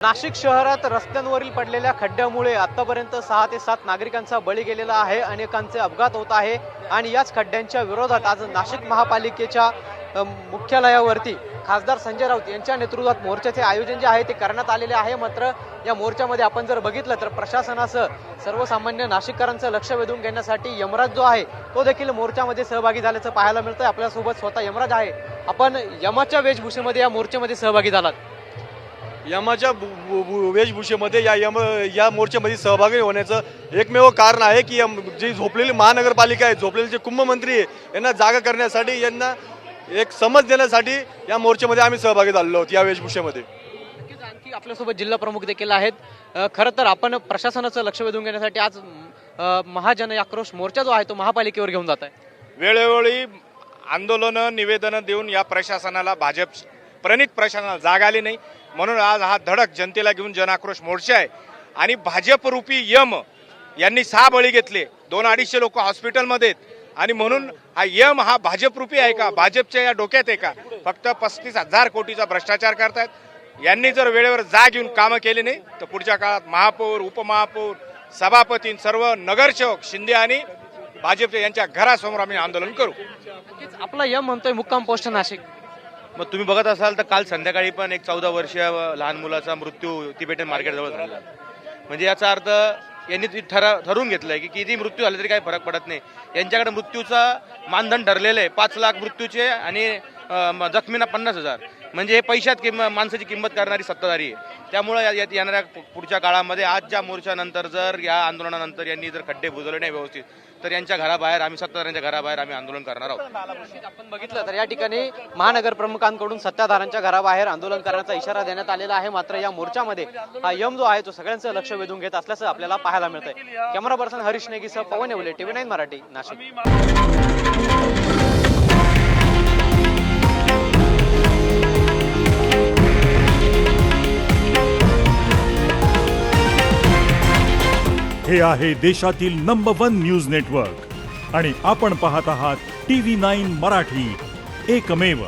नाशिक शहरात रस्त्यांवरील पडलेल्या खड्ड्यामुळे आतापर्यंत 6 ते 7 नागरिकांचा बळी गेलेला आहे। अनेकांचे अपघात होत आहे आणि याच खड्ड्यांच्या विरोधात आज नाशिक महापालिकेच्या मुख्यालयावरती खासदार संजय राऊत यांच्या नेतृत्वात मोर्चाचे आयोजन जे आहे ते करण्यात आलेले आहे। मात्र या मोर्चामध्ये आपण जर बघितलं तर प्रशासनासह सर्वसामान्य नाशिककरांचं लक्ष वेधून घेण्यासाठी यमराज जो आहे तो देखील मोर्चामध्ये सहभागी झाल्याचं पाहायला मिळतंय। आपल्यासोबत स्वतः यमराज आहे। आपण यमाच्या वेशभूषेमध्ये या मोर्चामध्ये सहभागी झालात। यमाच्या वेशभूषेमध्ये या मोर्चामध्ये सहभागी होण्याचं एकमेव कारण आहे की जी झोपलेली महानगरपालिका आहे, झोपलेले जे कुंभमंत्री आहे, यांना जागा करण्यासाठी, यांना एक समज देण्यासाठी या मोर्चामध्ये आम्ही सहभागी झालेलो आहोत या वेशभूषेमध्ये। आणखी आपल्यासोबत जिल्हा प्रमुख देखील आहेत। खरं तर आपण प्रशासनाचं लक्ष वेधून घेण्यासाठी आज महाजन आक्रोश मोर्चा जो आहे तो महापालिकेवर घेऊन जात आहे। वेळोवेळी आंदोलनं निवेदनं देऊन या प्रशासनाला प्रणित प्रशासनाला जाग आली नाही, म्हणून आज हा धडक जनतेला घेऊन जनाक्रोश मोर्चा आहे। आणि भाजप रूपी यम यांनी 6 बळी घेतले, 200-250 लोक हॉस्पिटलमध्ये आहेत आणि म्हणून हा यम हा भाजप रूपी आहे का? भाजपच्या या डोक्यात आहे का? फक्त 35,000 कोटीचा भ्रष्टाचार करतायत। यांनी जर वेळेवर जाग घेऊन कामं केली नाही तर पुढच्या काळात महापौर, उपमहापौर, सभापती, सर्व नगरसेवक शिंदे आणि भाजपच्या यांच्या घरासमोर आम्ही आंदोलन करू। आपला यम म्हणतोय मुक्काम पोस्ट नाशिक। मग तुम्ही बघत असाल तर काल संध्याकाळी पण एक 14 वर्षीय लहान मुलाचा मृत्यू तिबेटन मार्केटजवळ झाला। म्हणजे याचा अर्थ यांनी ठरवून घेतलंय की किती मृत्यू झाले तरी काही फरक पडत नाही। यांच्याकडे मृत्यूचा मानधन ठरलेलं आहे 5 लाख मृत्यूचे आणि जखमींना 50,000। म्हणजे हे पैशात माणसाची किंमत करणारी सत्ताधारी आहे। त्यामुळे येणाऱ्या पुढच्या काळामध्ये आजच्या मोर्चानंतर जर या आंदोलनानंतर यांनी जर खड्डे बुजवले नाही व्यवस्थित तर यांच्या घराबाहेर आम्ही सत्ताधाऱ्यांच्या घराबाहेर आम्ही आंदोलन करणार आहोत। आपण बघितलं तर या ठिकाणी महानगर प्रमुखांकडून सत्ताधाऱ्यांच्या घराबाहेर आंदोलन करण्याचा इशारा देण्यात आलेला आहे। मात्र या मोर्चामध्ये हा यम जो आहे तो सगळ्यांचं लक्ष वेधून घेत असल्याचं आपल्याला पाहायला मिळतंय। कॅमेरा पर्सन हरीश नेगीसह पवन येवले, TV9 मराठी, नाशिक। हे आहे देशातील नंबर 1 न्यूज नेटवर्क आणि आपण पाहत आहात TV9 मराठी, एकमेव।